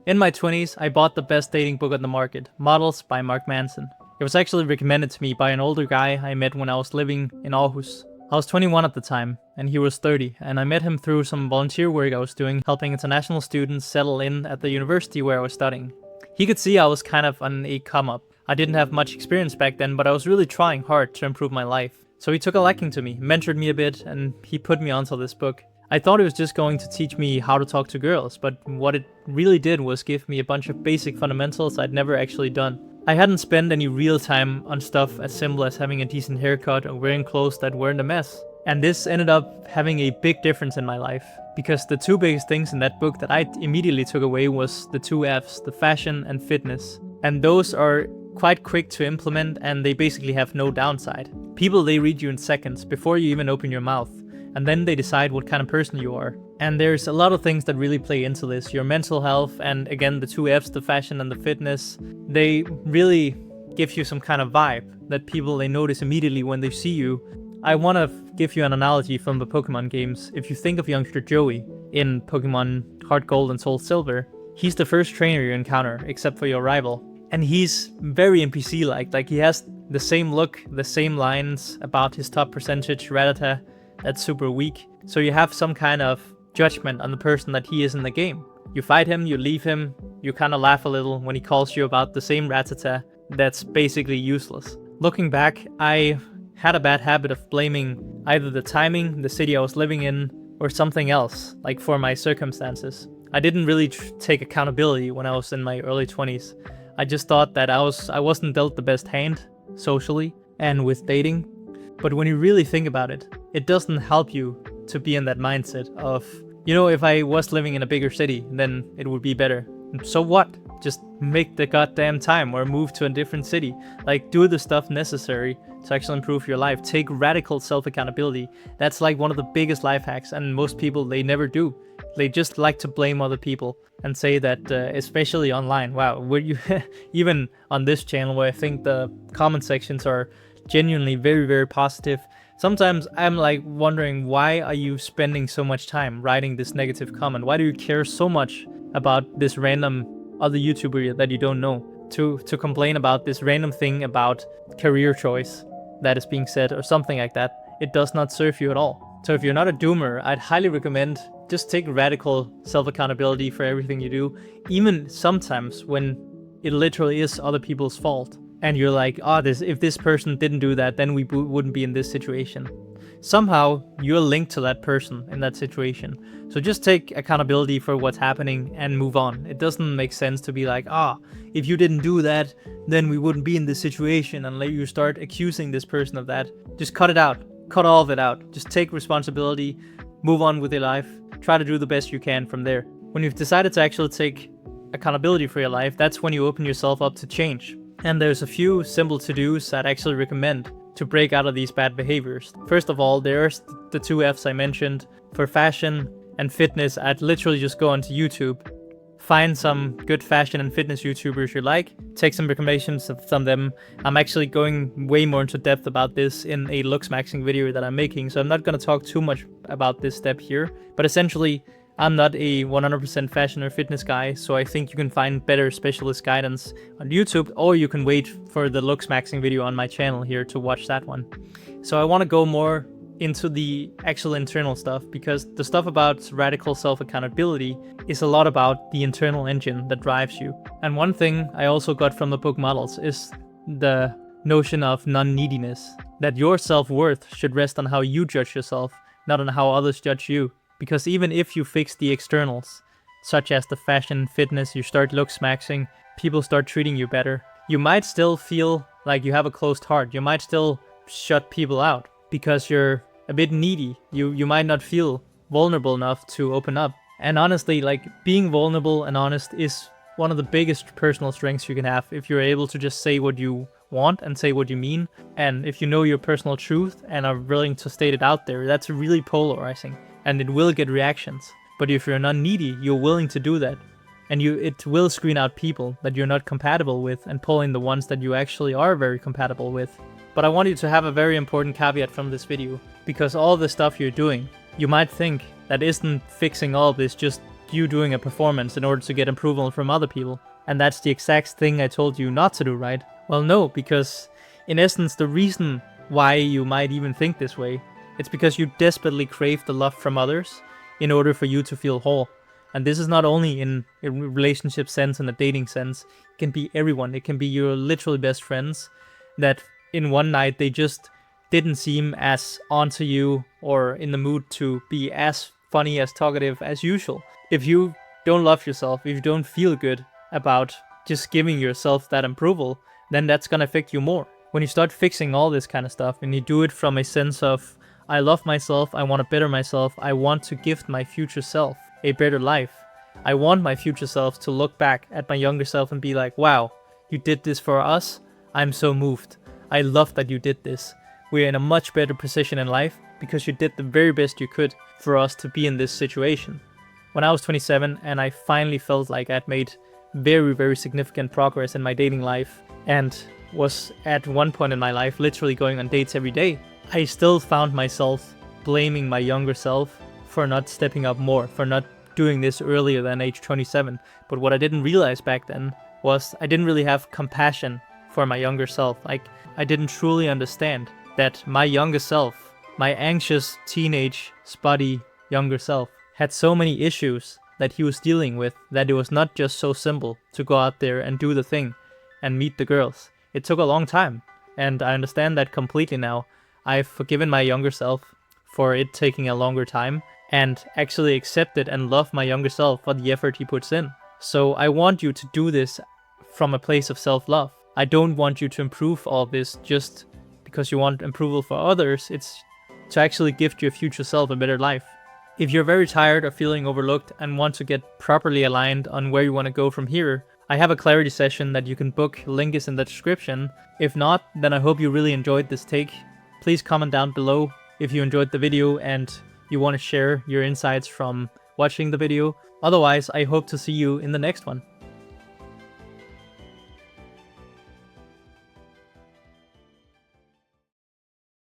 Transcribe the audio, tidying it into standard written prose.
In my 20s, I bought the best dating book on the market, Models by Mark Manson. It was actually recommended to me by an older guy I met when I was living in Aarhus. I was 21 at the time, and he was 30, and I met him through some volunteer work I was doing, helping international students settle in at the university where I was studying. He could see I was kind of on a come-up. I didn't have much experience back then, but I was really trying hard to improve my life. So he took a liking to me, mentored me a bit, and he put me onto this book. I thought it was just going to teach me how to talk to girls, but what it really did was give me a bunch of basic fundamentals I'd never actually done. I hadn't spent any real time on stuff as simple as having a decent haircut or wearing clothes that weren't a mess. And this ended up having a big difference in my life, because the two biggest things in that book that I immediately took away was the two F's, the fashion and fitness. And those are quite quick to implement, and they basically have no downside. People, they read you in seconds before you even open your mouth, and then they decide what kind of person you are. And there's a lot of things that really play into this. Your mental health, and again the two F's, the fashion and the fitness, they really give you some kind of vibe that people, they notice immediately when they see you. I want to give you an analogy from the Pokemon games. If you think of youngster Joey in Pokemon Heart Gold and Soul Silver, he's the first trainer you encounter, except for your rival. And he's very NPC-like. Like, he has the same look, the same lines about his top percentage, Rattata, that's super weak. So you have some kind of judgment on the person that he is in the game. You fight him, you leave him, you kind of laugh a little when he calls you about the same Rattata that's basically useless. Looking back, I had a bad habit of blaming either the timing, the city I was living in, or something else, like for my circumstances. I didn't really take accountability when I was in my early 20s. I just thought that I wasn't dealt the best hand, socially, and with dating. But when you really think about it, it doesn't help you to be in that mindset of, you know, if I was living in a bigger city, then it would be better. So what? Just make the goddamn time or move to a different city. Like, do the stuff necessary to actually improve your life. Take radical self-accountability. That's like one of the biggest life hacks, and most people, they never do. They just like to blame other people and say that, especially online, wow, were you even on this channel where I think the comment sections are genuinely very, very positive. Sometimes I'm like wondering, why are you spending so much time writing this negative comment? Why do you care so much about this random other YouTuber that you don't know to complain about this random thing about career choice that is being said or something like that? It does not serve you at all. So if you're not a doomer, I'd highly recommend just take radical self-accountability for everything you do, even sometimes when it literally is other people's fault. And you're like, oh, if this person didn't do that, then we wouldn't be in this situation. Somehow, you're linked to that person in that situation. So just take accountability for what's happening and move on. It doesn't make sense to be like, if you didn't do that, then we wouldn't be in this situation, and let you start accusing this person of that. Just cut it out. Cut all of it out. Just take responsibility, move on with your life, try to do the best you can from there. When you've decided to actually take accountability for your life, that's when you open yourself up to change. And there's a few simple to-dos I'd actually recommend to break out of these bad behaviors. First of all, there's the two F's I mentioned. For fashion and fitness, I'd literally just go onto YouTube, find some good fashion and fitness YouTubers you like, take some recommendations from them. I'm actually going way more into depth about this in a looks maxing video that I'm making, so I'm not going to talk too much about this step here. But essentially, I'm not a 100% fashion or fitness guy, so I think you can find better specialist guidance on YouTube, or you can wait for the looks maxing video on my channel here to watch that one. So I want to go more into the actual internal stuff, because the stuff about radical self-accountability is a lot about the internal engine that drives you. And one thing I also got from the book Models is the notion of non-neediness, that your self-worth should rest on how you judge yourself, not on how others judge you. Because even if you fix the externals, such as the fashion and fitness, you start looks maxing, people start treating you better, you might still feel like you have a closed heart. You might still shut people out because you're a bit needy. You might not feel vulnerable enough to open up. And honestly, like, being vulnerable and honest is one of the biggest personal strengths you can have if you're able to just say what you want and say what you mean. And if you know your personal truth and are willing to state it out there, that's really polarizing. And it will get reactions. But if you're not needy, you're willing to do that. And it will screen out people that you're not compatible with and pull in the ones that you actually are very compatible with. But I want you to have a very important caveat from this video, because all the stuff you're doing, you might think that isn't fixing all of this just you doing a performance in order to get approval from other people. And that's the exact thing I told you not to do, right? Well, no, because in essence, the reason why you might even think this way, it's because you desperately crave the love from others in order for you to feel whole. And this is not only in a relationship sense and a dating sense. It can be everyone. It can be your literal best friends that in one night they just didn't seem as onto you or in the mood to be as funny, as talkative as usual. If you don't love yourself, if you don't feel good about just giving yourself that approval, then that's gonna affect you more. When you start fixing all this kind of stuff and you do it from a sense of, I love myself, I want to better myself, I want to gift my future self a better life. I want my future self to look back at my younger self and be like, wow, you did this for us? I'm so moved. I love that you did this. We're in a much better position in life because you did the very best you could for us to be in this situation. When I was 27 and I finally felt like I'd made very, very significant progress in my dating life and was at one point in my life literally going on dates every day, I still found myself blaming my younger self for not stepping up more, for not doing this earlier than age 27. But what I didn't realize back then was I didn't really have compassion for my younger self. Like, I didn't truly understand that my younger self, my anxious teenage, spotty younger self, had so many issues that he was dealing with that it was not just so simple to go out there and do the thing and meet the girls. It took a long time, and I understand that completely now. I've forgiven my younger self for it taking a longer time and actually accepted and love my younger self for the effort he puts in. So I want you to do this from a place of self-love. I don't want you to improve all this just because you want approval for others. It's to actually gift your future self a better life. If you're very tired of feeling overlooked and want to get properly aligned on where you want to go from here, I have a clarity session that you can book. Link is in the description. If not, then I hope you really enjoyed this take. Please comment down below if you enjoyed the video and you want to share your insights from watching the video. Otherwise, I hope to see you in the next one.